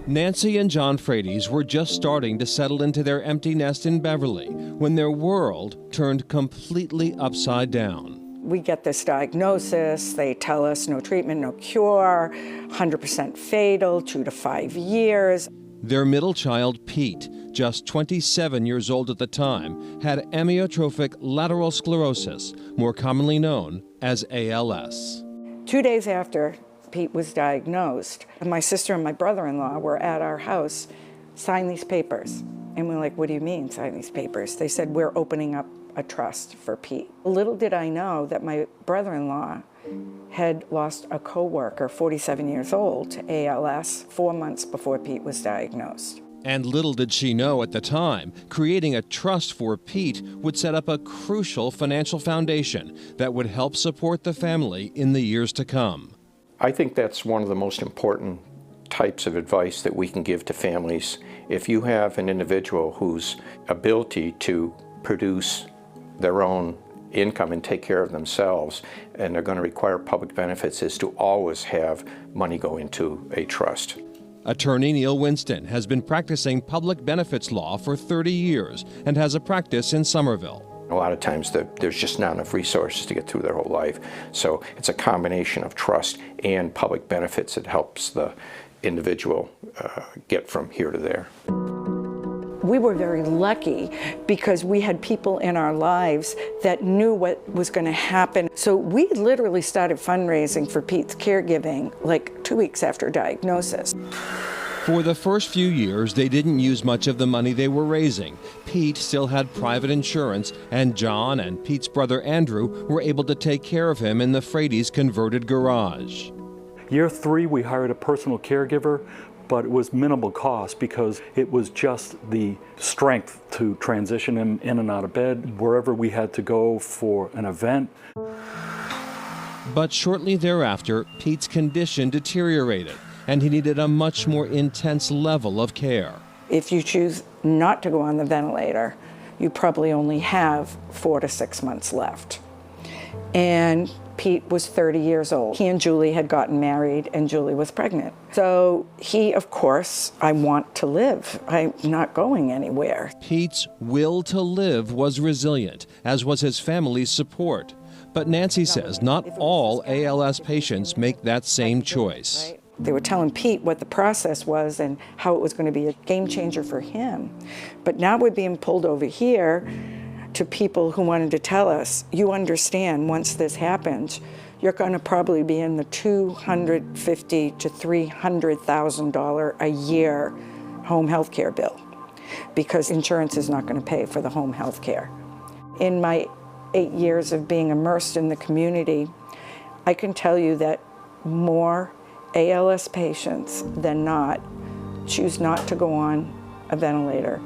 Nancy and John Frates were just starting to settle into their empty nest in Beverly when their world turned completely upside down. We get this diagnosis, they tell us no treatment, no cure, 100% fatal, 2 to 5 years. Their middle child, Pete, just 27 years old at the time, had amyotrophic lateral sclerosis, more commonly known as ALS. 2 days after Pete was diagnosed, my sister and my brother-in-law were at our house, sign these papers. And we're like, what do you mean, sign these papers? They said, we're opening up a trust for Pete. Little did I know that my brother-in-law had lost a co-worker, 47 years old, to ALS 4 months before Pete was diagnosed. And little did she know at the time, creating a trust for Pete would set up a crucial financial foundation that would help support the family in the years to come. I think that's one of the most important types of advice that we can give to families. If you have an individual whose ability to produce their own income and take care of themselves, and they're going to require public benefits, is to always have money go into a trust. Attorney Neil Winston has been practicing public benefits law for 30 years and has a practice in Somerville. A lot of times there's just not enough resources to get through their whole life. So it's a combination of trust and public benefits that helps the individual get from here to there. We were very lucky because we had people in our lives that knew what was going to happen. So we literally started fundraising for Pete's caregiving like 2 weeks after diagnosis. For the first few years, they didn't use much of the money they were raising. Pete still had private insurance, and John and Pete's brother Andrew were able to take care of him in the Frates' converted garage. Year 3, we hired a personal caregiver, but it was minimal cost because it was just the strength to transition him in and out of bed wherever we had to go for an event. But shortly thereafter, Pete's condition deteriorated, and he needed a much more intense level of care. If you choose not to go on the ventilator, you probably only have 4 to 6 months left. And Pete was 30 years old. He and Julie had gotten married, and Julie was pregnant. So he, of course, I want to live. I'm not going anywhere. Pete's will to live was resilient, as was his family's support. But Nancy says not all ALS patients make that same choice. They were telling Pete what the process was and how it was going to be a game changer for him. But now we're being pulled over here to people who wanted to tell us, you understand, once this happens, you're going to probably be in the $250,000 to $300,000 a year home health care bill because insurance is not going to pay for the home health care. In my 8 years of being immersed in the community, I can tell you that more ALS patients than not choose not to go on a ventilator.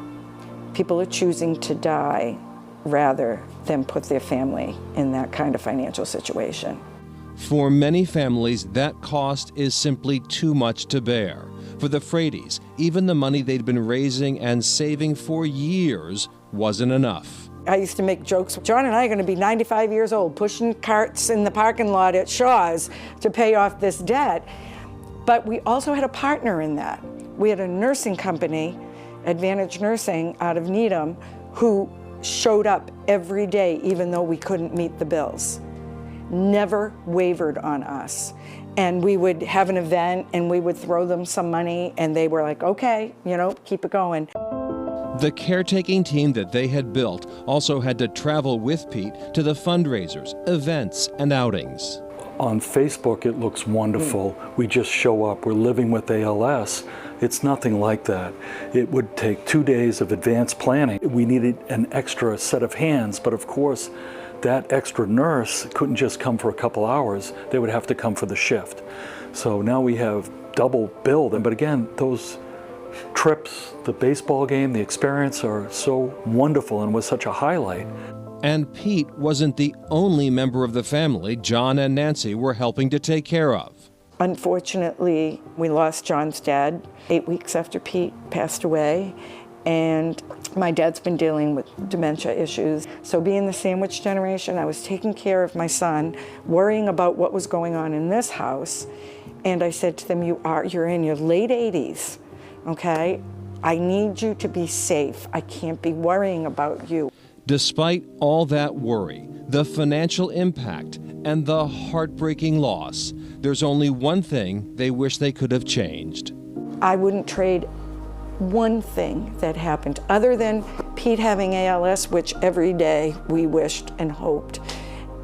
People are choosing to die rather than put their family in that kind of financial situation. For many families, that cost is simply too much to bear. For the Frates, even the money they'd been raising and saving for years wasn't enough. I used to make jokes. John and I are going to be 95 years old, pushing carts in the parking lot at Shaw's to pay off this debt. But we also had a partner in that. We had a nursing company, Advantage Nursing, out of Needham, who showed up every day, even though we couldn't meet the bills. Never wavered on us. And we would have an event and we would throw them some money and they were like, okay, keep it going. The caretaking team that they had built also had to travel with Pete to the fundraisers, events, and outings. On Facebook, it looks wonderful. We just show up, we're living with ALS. It's nothing like that. It would take 2 days of advanced planning. We needed an extra set of hands, but of course, that extra nurse couldn't just come for a couple hours. They would have to come for the shift. So now we have double billed. But again, those trips, the baseball game, the experience are so wonderful and was such a highlight. And Pete wasn't the only member of the family John and Nancy were helping to take care of. Unfortunately, we lost John's dad 8 weeks after Pete passed away, and my dad's been dealing with dementia issues. So being the sandwich generation, I was taking care of my son, worrying about what was going on in this house, and I said to them, you're in your late 80s. okay? I need you to be safe. I can't be worrying about you. Despite all that worry, the financial impact, and the heartbreaking loss, there's only one thing they wish they could have changed. I wouldn't trade one thing that happened other than Pete having ALS, which every day we wished and hoped.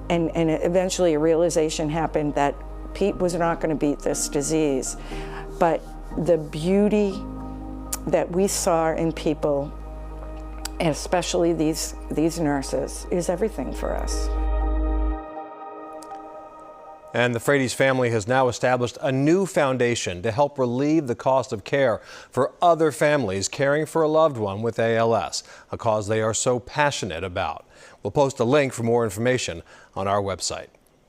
And eventually a realization happened that Pete was not going to beat this disease. But the beauty that we saw in people, and especially these nurses, is everything for us. And the Frates family has now established a new foundation to help relieve the cost of care for other families caring for a loved one with ALS, a cause they are so passionate about. We'll post a link for more information on our website.